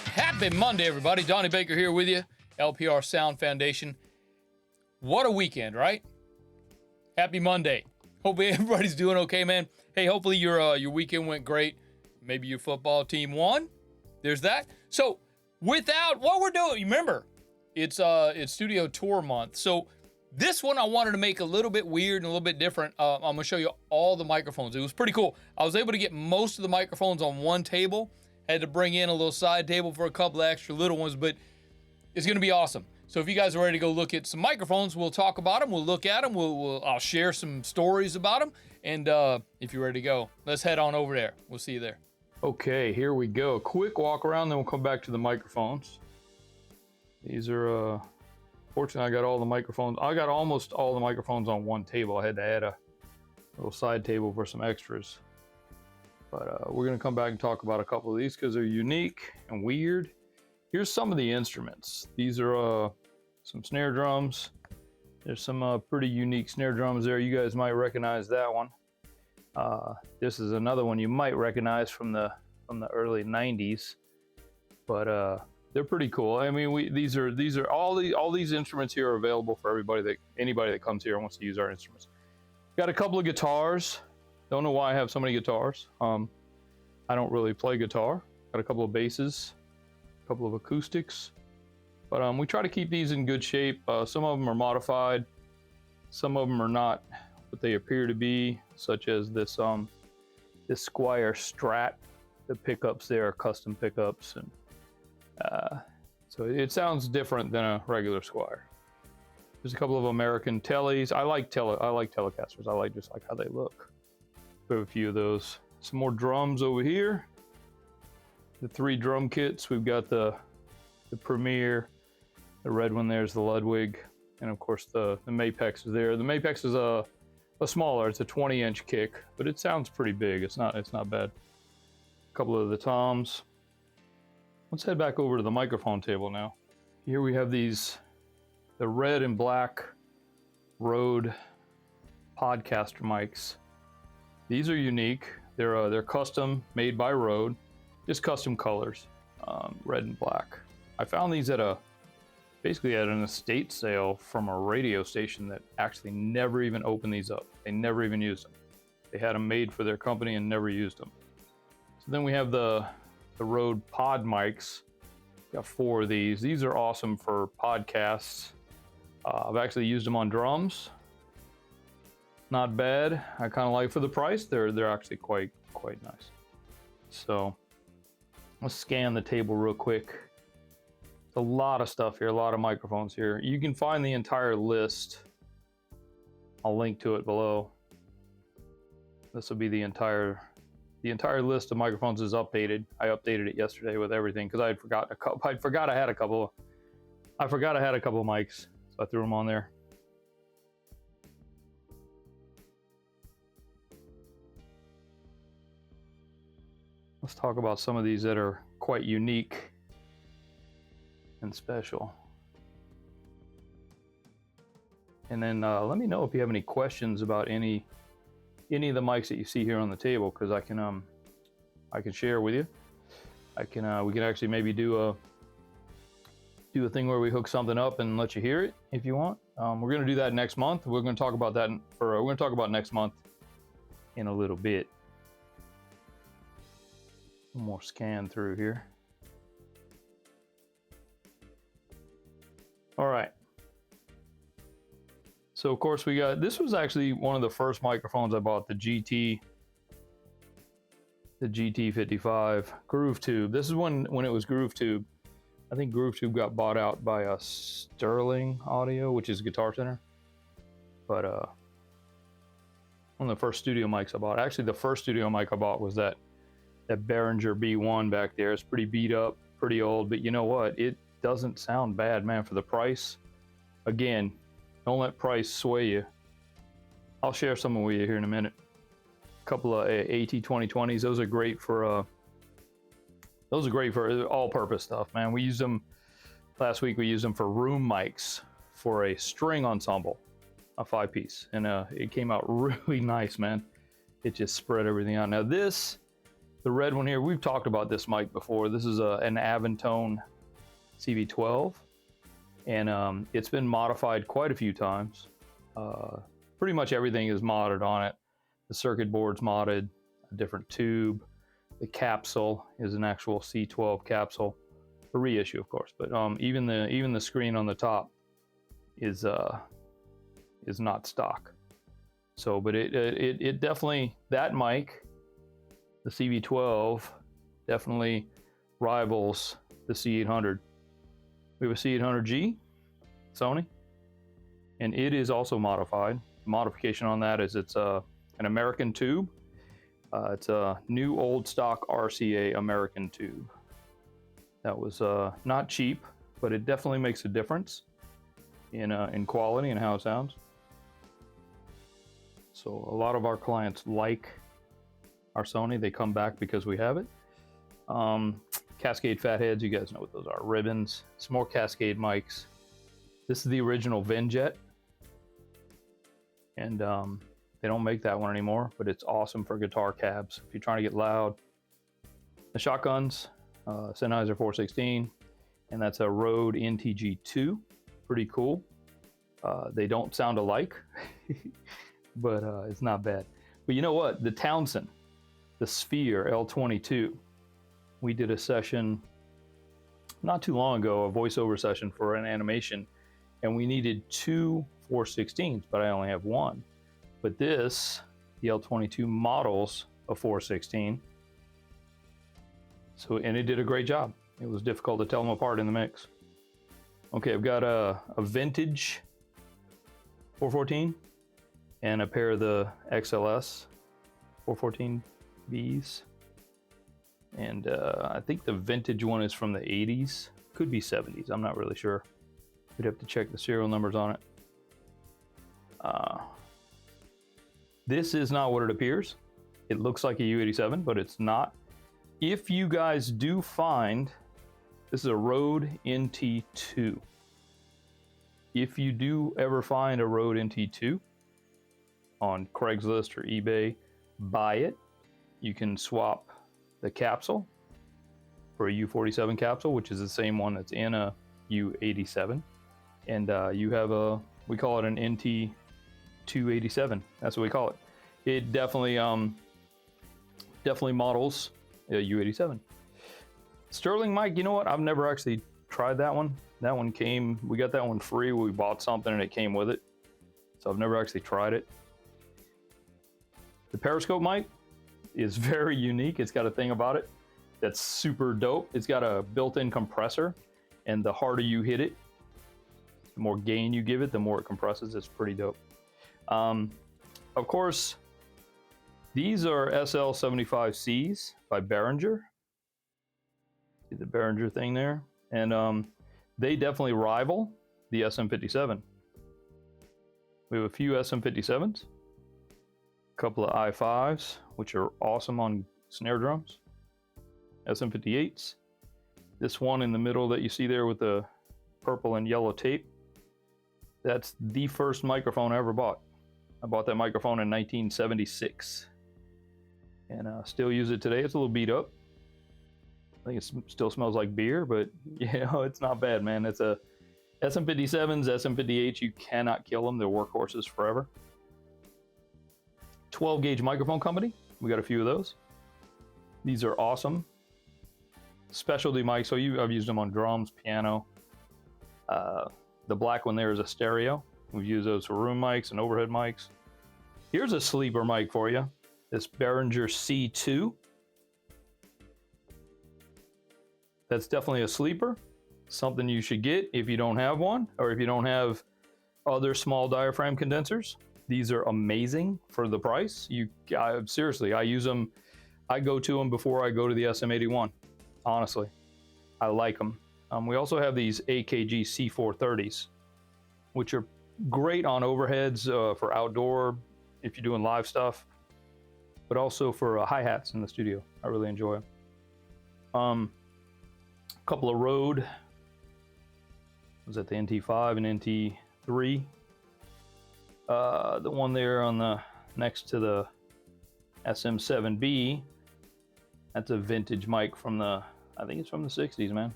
Happy Monday, everybody. Donnie Baker here with you, LPR Sound Foundation. What a weekend, right? Happy Monday. Hope everybody's doing okay, man. Hey, hopefully your weekend went great. Maybe your football team won. There's that. So, without what we're doing, remember, it's studio tour month. So, this one I wanted to make a little bit weird and a little bit different. I'm going to show you all the microphones. It was pretty cool. I was able to get most of the microphones on one table. Had to bring in a little side table for a couple of extra little ones, but it's going to be awesome. So if you guys are ready to go look at some microphones, we'll talk about them. We'll look at them. I'll share some stories about them. And if you're ready to go, let's head on over there. We'll see you there. Okay, here we go. Quick walk around, then we'll come back to the microphones. These are, fortunately, I got all the microphones. I got almost all the microphones on one table. I had to add a little side table for some extras. But we're going to come back and talk about a couple of these because they're unique and weird. Here's some of the instruments. These are some snare drums. There's some pretty unique snare drums there. You guys might recognize that one. This is another one you might recognize from the early 90s. But they're pretty cool. I mean, these are all these instruments here are available for anybody that comes here and wants to use our instruments. Got a couple of guitars. Don't know why I have so many guitars. I don't really play guitar. Got a couple of basses, a couple of acoustics. But we try to keep these in good shape. Some of them are modified. Some of them are not what they appear to be, such as this Squier Strat. The pickups there are custom pickups, and so it sounds different than a regular Squier. There's a couple of American Tellies. I like Telecasters. I just like how they look. We have a few of those. Some more drums over here. The 3 drum kits. We've got the Premier. The red one there's the Ludwig. And of course the Mapex is there. The Mapex is a smaller, it's a 20-inch kick, but it sounds pretty big. It's not bad. A couple of the toms. Let's head back over to the microphone table now. Here we have the red and black Rode podcaster mics. These are unique. They're custom, made by Rode, just custom colors, red and black. I found these basically at an estate sale from a radio station that actually never even opened these up. They never even used them. They had them made for their company and never used them. So then we have the Rode Pod mics. Got 4 of these. These are awesome for podcasts. I've actually used them on drums. Not bad. I kind of like for the price. They're actually quite nice. So let's scan the table real quick. There's a lot of stuff here, a lot of microphones here. You can find the entire list. I'll link to it below. This will be the entire list of microphones is updated. I updated it yesterday with everything because I forgot I had a couple of mics, so I threw them on there. Let's talk about some of these that are quite unique and special. And then let me know if you have any questions about any of the mics that you see here on the table, because I can share with you. We can actually maybe do a thing where we hook something up and let you hear it if you want. We're going to do that next month. We're going to talk about that we're going to talk about next month in a little bit. One more scan through here. All right. So of course this was actually one of the first microphones I bought, the GT55 Groove Tube. This is when it was Groove Tube. I think Groove Tube got bought out by Sterling Audio, which is Guitar Center. But one of the first studio mics I bought. Actually, the first studio mic I bought was that Behringer B1 back there. It's pretty beat up, pretty old, but you know what? It doesn't sound bad, man, for the price. Again, don't let price sway you. I'll share some with you here in a minute. A couple of AT2020s. Those are great for all-purpose stuff, man. We used them last week. We used them for room mics for a string ensemble, a 5-piece, and it came out really nice, man. It just spread everything out. Now this The red one here, we've talked about this mic before. This is an Aventone CV12, and it's been modified quite a few times. Pretty much everything is modded on it. The circuit board's modded, a different tube. The capsule is an actual C12 capsule, a reissue, of course. But even the screen on the top is not stock. So, but it definitely, that mic, the CV12, definitely rivals the C800. We have a C800G, Sony, and it is also modified. The modification on that is it's an American tube. It's a new old stock RCA American tube. That was not cheap, but it definitely makes a difference in quality and how it sounds. So a lot of our clients like our Sony. They come back because we have it. Cascade fatheads, you guys know what those are. Ribbons, some more Cascade mics. This is the original Venjet, and they don't make that one anymore, but it's awesome for guitar cabs if you're trying to get loud. The shotguns, Sennheiser 416, and that's a Rode NTG2. Pretty cool. They don't sound alike, but it's not bad. But you know what? The Townsend, the Sphere L22. We did a session not too long ago, a voiceover session for an animation, and we needed two 416s, but I only have one. But this, the L22, models a 416. So, and it did a great job. It was difficult to tell them apart in the mix. Okay, I've got a vintage 414 and a pair of the XLS 414Bs. And I think the vintage one is from the 80s. Could be 70s, I'm not really sure. We'd have to check the serial numbers on it. This is not what it appears. It looks like a U87, but it's not. If you guys do find, this is a Rode NT2. If you do ever find a Rode NT2 on Craigslist or eBay, buy it. You can swap the capsule for a U47 capsule, which is the same one that's in a U87. And you have we call it an NT287. That's what we call it. It definitely models a U87. Sterling mic, you know what? I've never actually tried that one. That one came, we got that one free. We bought something and it came with it. So I've never actually tried it. The Periscope mic is very unique. It's got a thing about it that's super dope. It's got a built-in compressor, and the harder you hit it, the more gain you give it, the more it compresses. It's pretty dope. Of course, these are SL75Cs by Behringer. See the Behringer thing there? And they definitely rival the SM57. We have a few SM57s, a couple of i5s, which are awesome on snare drums, SM58s. This one in the middle that you see there with the purple and yellow tape, that's the first microphone I ever bought. I bought that microphone in 1976 and still use it today. It's a little beat up. I think it still smells like beer, but you know, it's not bad, man. It's a SM57s, SM58s, you cannot kill them. They're workhorses forever. 12 gauge microphone company. We got a few of those. These are awesome. Specialty mics, so I've used them on drums, piano. The black one there is a stereo. We've used those for room mics and overhead mics. Here's a sleeper mic for you. This Behringer C2. That's definitely a sleeper. Something you should get if you don't have one, or if you don't have other small diaphragm condensers. These are amazing for the price. Seriously, I use them. I go to them before I go to the SM81. Honestly, I like them. We also have these AKG C430s, which are great on overheads for outdoor, if you're doing live stuff, but also for hi-hats in the studio. I really enjoy them. A couple of Rode. Was that the NT5 and NT3? The one there on the next to the SM7B That's a vintage mic from the, I think it's from the 60s, man.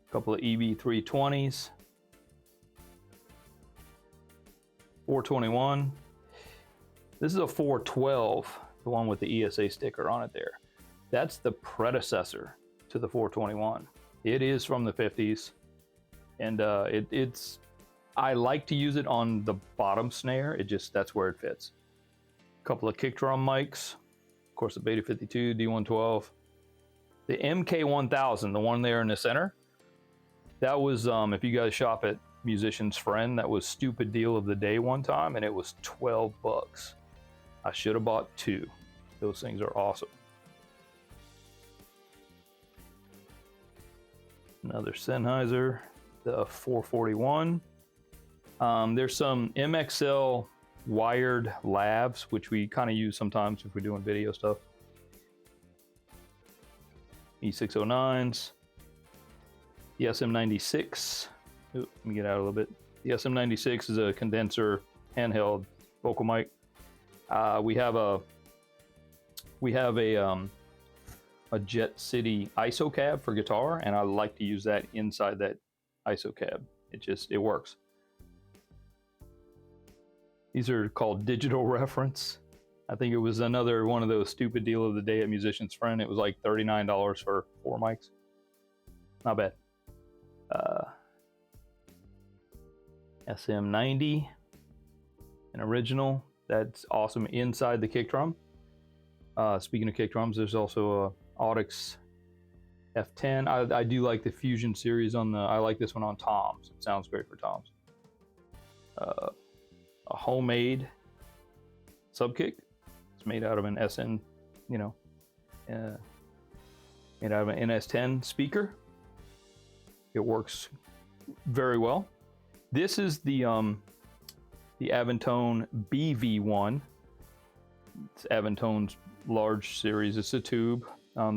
A couple of EB320s. 421. This is a 412, the one with the ESA sticker on it there. That's the predecessor to the 421. It is from the 50s, and it's, I like to use it on the bottom snare. That's where it fits. A couple of kick drum mics, of course the Beta 52, D112. The MK1000, the one there in the center, that was, if you guys shop at Musician's Friend, that was stupid deal of the day one time, and it was 12 bucks. I should have bought two. Those things are awesome. Another Sennheiser, the 441. There's some MXL wired lavs, which we kind of use sometimes if we're doing video stuff. E609s. The SM96. Ooh, let me get out a little bit. The SM96 is a condenser handheld vocal mic. We have a Jet City ISO cab for guitar, and I like to use that inside that ISO cab. It works. These are called Digital Reference. I think it was another one of those stupid deal of the day at Musician's Friend. It was like $39 for 4 mics. Not bad. SM90, an original. That's awesome inside the kick drum. Speaking of kick drums, there's also a Audix F10. I do like the Fusion series on the, I like this one on toms. It sounds great for toms. A homemade sub kick. It's made out of an SN, made out of an NS10 speaker. It works very well. This is the Avantone BV1. It's Avantone's large series. It's a tube.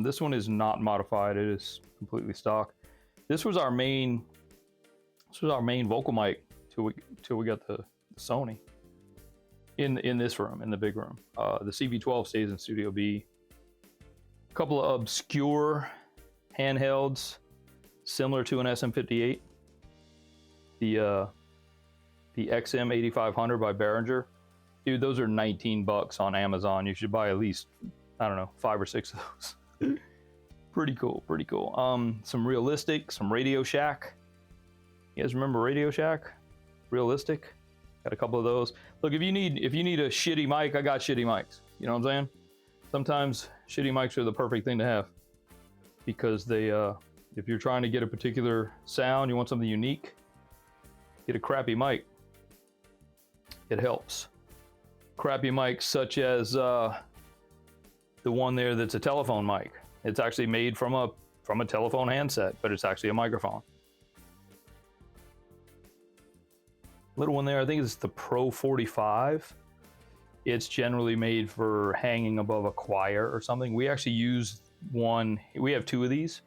This one is not modified. It is completely stock. This was our main vocal mic till we got the Sony in this room, in the big room. The CV12 stays in Studio B. A couple of obscure handhelds similar to an SM58. The XM8500 by Behringer. Dude, those are 19 bucks on Amazon. You should buy at least, I don't know, 5 or 6 of those. Pretty cool, pretty cool. Some Realistic, some Radio Shack. You guys remember Radio Shack? Realistic? Got a couple of those. Look, if you need a shitty mic, I got shitty mics. You know what I'm saying? Sometimes shitty mics are the perfect thing to have, because they, if you're trying to get a particular sound, you want something unique, get a crappy mic. It helps. Crappy mics such as the one there that's a telephone mic. It's actually made from a telephone handset, but it's actually a microphone. Little one there, I think it's the Pro 45. It's generally made for hanging above a choir or something. We actually use one. We have 2 of these.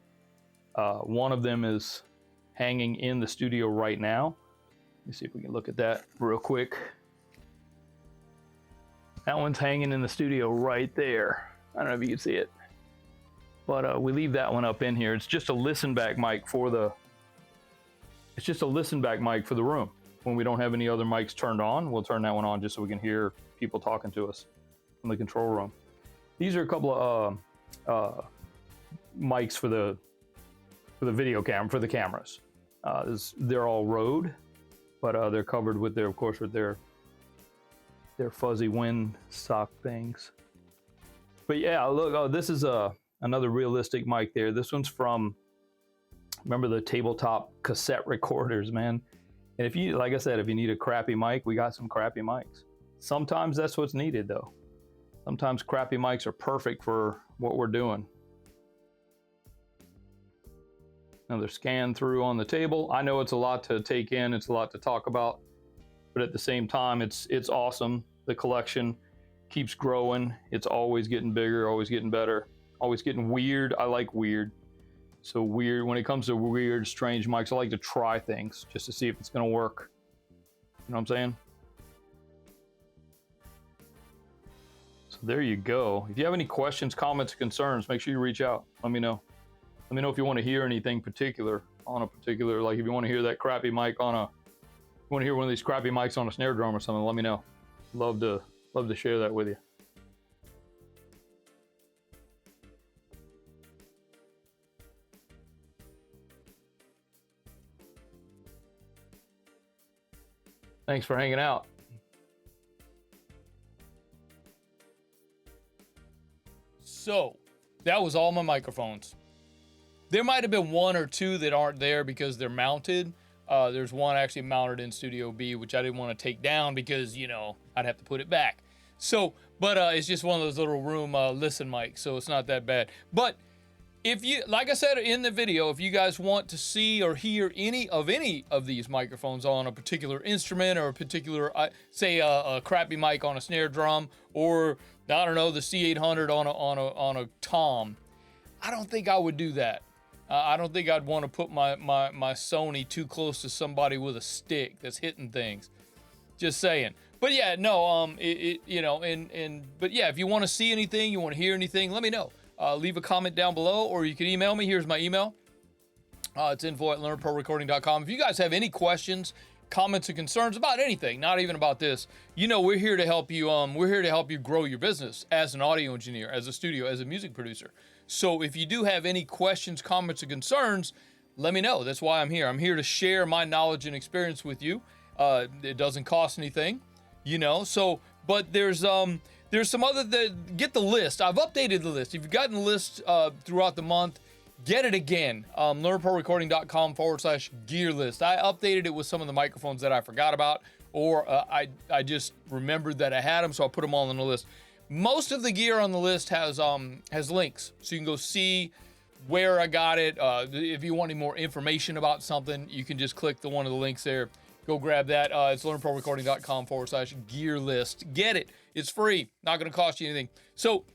One of them is hanging in the studio right now. Let me see if we can look at that real quick. That one's hanging in the studio right there. I don't know if you can see it, but we leave that one up in here. It's just a listen back mic for the. It's just a listen back mic for the room. When we don't have any other mics turned on, we'll turn that one on just so we can hear people talking to us in the control room. These are a couple of mics for the video camera, for the cameras. They're all Rode, but they're covered with of course, with their fuzzy wind sock things. But yeah, look, this is another Realistic mic there. This one's from, remember the tabletop cassette recorders, man. And if you, like I said, if you need a crappy mic, we got some crappy mics. Sometimes that's what's needed though. Sometimes crappy mics are perfect for what we're doing. Another scan through on the table. I know it's a lot to take in, it's a lot to talk about, but at the same time, it's awesome. The collection keeps growing. It's always getting bigger, always getting better, always getting weird. I like weird. So weird, when it comes to weird, strange mics, I like to try things just to see if it's gonna work. You know what I'm saying? So there you go. If you have any questions, comments, concerns, make sure you reach out. Let me know. Let me know if you want to hear anything particular on a particular, like if you want to hear that crappy mic on a, you want to hear one of these crappy mics on a snare drum or something, let me know. Love to share that with you. Thanks for hanging out. So that was all my microphones. There might have been one or two that aren't there because they're mounted. There's one actually mounted in Studio B, which I didn't want to take down because, you know, I'd have to put it back. So, but it's just one of those little room listen mics, so it's not that bad. But if you, like I said in the video, if you guys want to see or hear any of these microphones on a particular instrument or a particular, say a crappy mic on a snare drum, or I don't know, the C800 on a tom, I don't think I would do that. I don't think I'd want to put my Sony too close to somebody with a stick that's hitting things. Just saying. But yeah, no, you know, but yeah, if you want to see anything, you want to hear anything, let me know. Leave a comment down below, or you can email me. Here's my email. It's info@learnprorecording.com. If you guys have any questions, comments, and concerns about anything, not even about this, you know, we're here to help you. We're here to help you grow your business as an audio engineer, as a studio, as a music producer. So if you do have any questions, comments, or concerns, let me know. That's why I'm here. I'm here to share my knowledge and experience with you. It doesn't cost anything, you know. So, but there's some other, get the list. I've updated the list. If you've gotten the list throughout the month, get it again. LearnProRecording.com/gear list. I updated it with some of the microphones that I forgot about, or I just remembered that I had them, so I put them all on the list. Most of the gear on the list has links, so you can go see where I got it. If you want any more information about something, you can just click one of the links there. Go grab that. It's learnprorecording.com/gear list. Get it. It's free. Not going to cost you anything. So,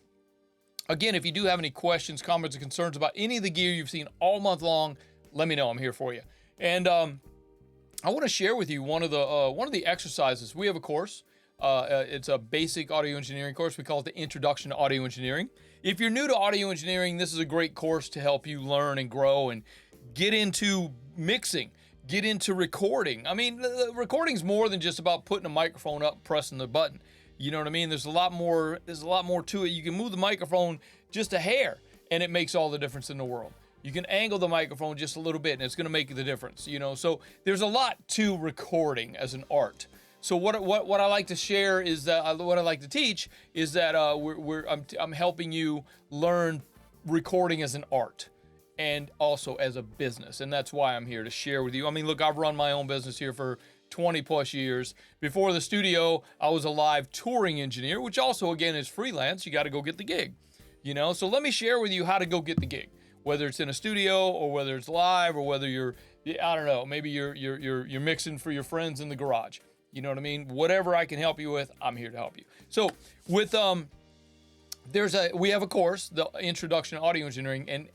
again, if you do have any questions, comments, or concerns about any of the gear you've seen all month long, let me know. I'm here for you. And I want to share with you one of the exercises. We have a course. It's a basic audio engineering course. We call it the Introduction to Audio Engineering. If you're new to audio engineering, this is a great course to help you learn and grow and get into mixing, get into recording. I mean, recording's more than just about putting a microphone up, pressing the button. You know what I mean? There's a lot more to it. You can move the microphone just a hair, and it makes all the difference in the world. You can angle the microphone just a little bit, and it's going to make the difference. You know, so there's a lot to recording as an art. So what I like to share is that what I like to teach is that I'm helping you learn recording as an art and also as a business, and that's why I'm here to share with you. I mean, look, I've run my own business here for 20 plus years. Before the studio, I was a live touring engineer, which also again is freelance. You got to go get the gig, you know. So let me share with you how to go get the gig, whether it's in a studio or whether it's live or whether you're, I don't know, maybe you're mixing for your friends in the garage. You know what I mean? Whatever I can help you with, I'm here to help you. So with we have a course, the Introduction to Audio Engineering, and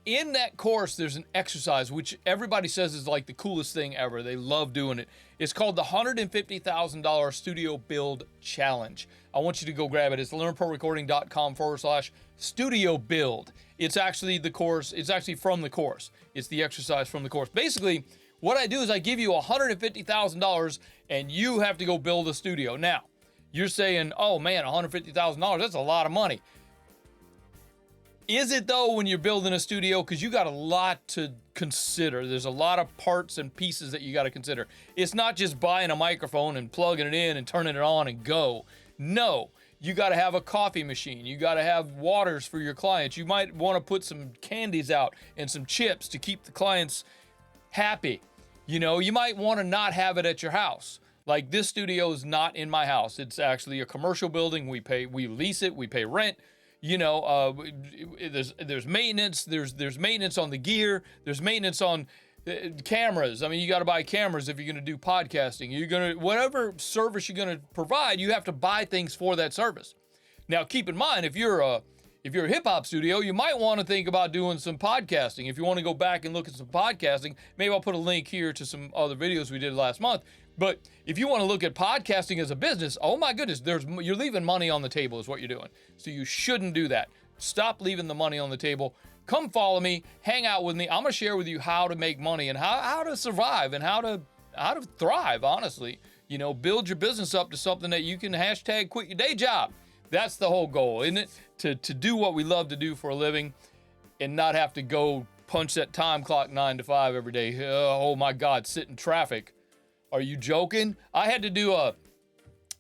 in that course there's an exercise which everybody says is like the coolest thing ever. They love doing it. It's called the $150,000 Studio Build Challenge. I want you to go grab it. It's learnprorecording.com/studio build. It's actually the course. It's actually from the course. It's the exercise from the course. Basically, what I do is I give you $150,000 and you have to go build a studio. Now, you're saying, oh man, $150,000, that's a lot of money. Is it though when you're building a studio? Because you got a lot to consider. There's a lot of parts and pieces that you got to consider. It's not just buying a microphone and plugging it in and turning it on and go. No, you got to have a coffee machine. You got to have waters for your clients. You might want to put some candies out and some chips to keep the clients happy. You know, you might want to not have it at your house. Like this studio is not in my house. It's actually a commercial building. We lease it, we pay rent. You know, there's maintenance. There's maintenance on the gear. There's maintenance on cameras. I mean, you got to buy cameras if you're going to do podcasting. Whatever service you're going to provide, you have to buy things for that service. Now, keep in mind, if you're a hip hop studio, you might want to think about doing some podcasting. If you want to go back and look at some podcasting, maybe I'll put a link here to some other videos we did last month. But if you want to look at podcasting as a business, oh my goodness, you're leaving money on the table is what you're doing. So you shouldn't do that. Stop leaving the money on the table. Come follow me, hang out with me. I'm gonna share with you how to make money and how to survive and how to thrive, honestly. You know, build your business up to something that you can hashtag quit your day job. That's the whole goal, isn't it? To do what we love to do for a living and not have to go punch that time clock 9 to 5 every day. Oh my God, sit in traffic. Are you joking? I had to do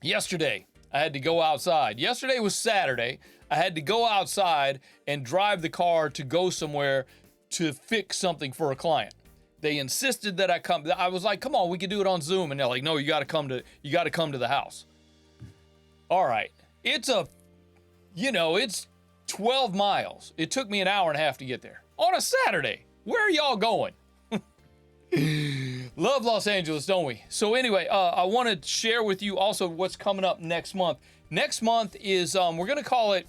yesterday. I had to go outside. Yesterday was Saturday. I had to go outside and drive the car to go somewhere to fix something for a client. They insisted that I come. I was like, come on, we can do it on Zoom. And they're like, no, you got to come to the house. All right. It's 12 miles. It took me an hour and a half to get there on a Saturday. Where are y'all going? Love Los Angeles, don't we? So anyway, I want to share with you also what's coming up next month. Next month is, we're going to call it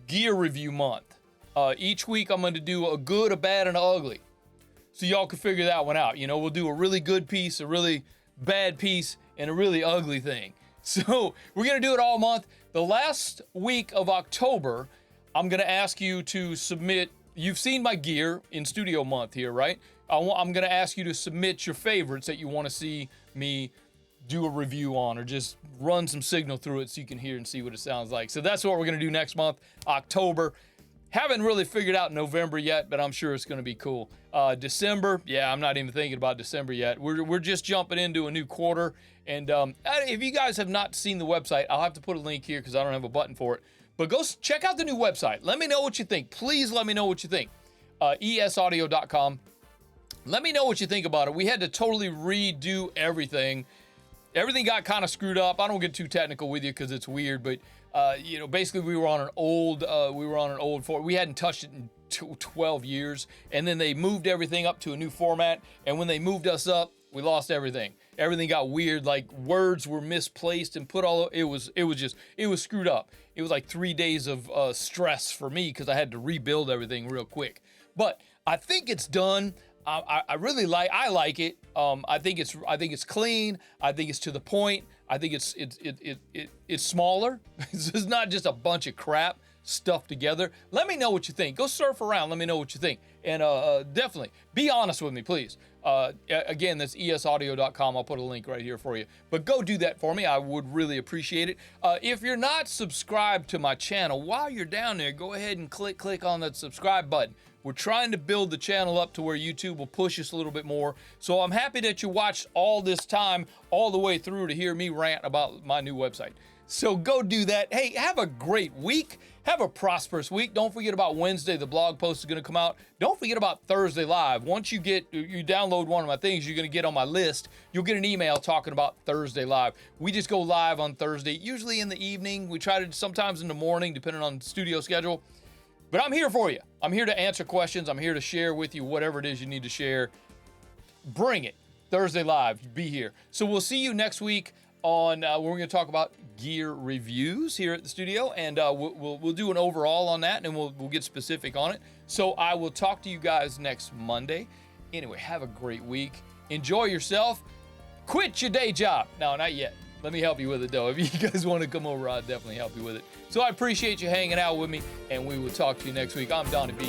Gear Review Month. Each week I'm going to do a good, a bad, and an ugly. So y'all can figure that one out. You know, we'll do a really good piece, a really bad piece, and a really ugly thing. So we're going to do it all month. The last week of October, I'm going to ask you to submit. You've seen my gear in studio month here, right? I'm going to ask you to submit your favorites that you want to see me do a review on, or just run some signal through it so you can hear and see what it sounds like. So that's what we're going to do next month, October. Haven't really figured out November yet, but I'm sure it's going to be cool. December, yeah, I'm not even thinking about December yet. We're just jumping into a new quarter. And if you guys have not seen the website, I'll have to put a link here because I don't have a button for it. But go check out the new website. Let me know what you think. Please let me know what you think. ESaudio.com. Let me know what you think about it. We had to totally redo everything. Everything got kind of screwed up. I don't get too technical with you because it's weird, but basically we were on an old format. We hadn't touched it in 12 years, and then they moved everything up to a new format. And when they moved us up, we lost everything. Everything got weird. Like words were misplaced and put all. It was screwed up. It was like 3 days of stress for me because I had to rebuild everything real quick. But I think it's done. I really like it. I think it's clean. I think it's to the point. I think it's smaller. It's not just a bunch of crap stuffed together. Let me know what you think. Go surf around. Let me know what you think. And definitely be honest with me, please. Again, that's esaudio.com. I'll put a link right here for you. But go do that for me. I would really appreciate it. If you're not subscribed to my channel, while you're down there, go ahead and click on that subscribe button. We're trying to build the channel up to where YouTube will push us a little bit more. So I'm happy that you watched all this time, all the way through to hear me rant about my new website. So go do that. Hey, have a great week. Have a prosperous week. Don't forget about Wednesday. The blog post is going to come out. Don't forget about Thursday Live. Once you download one of my things, you're going to get on my list. You'll get an email talking about Thursday Live. We just go live on Thursday, usually in the evening. We try to sometimes in the morning, depending on the studio schedule. But I'm here for you. I'm here to answer questions. I'm here to share with you whatever it is you need to share. Bring it. Thursday Live. Be here. So we'll see you next week on when we're going to talk about gear reviews here at the studio, and we'll do an overall on that, and we'll get specific on it. So I will talk to you guys next Monday. Anyway, have a great week. Enjoy yourself. Quit your day job. No, not yet. Let me help you with it, though. If you guys want to come over, I'll definitely help you with it. So I appreciate you hanging out with me, and we will talk to you next week. I'm Donnie B.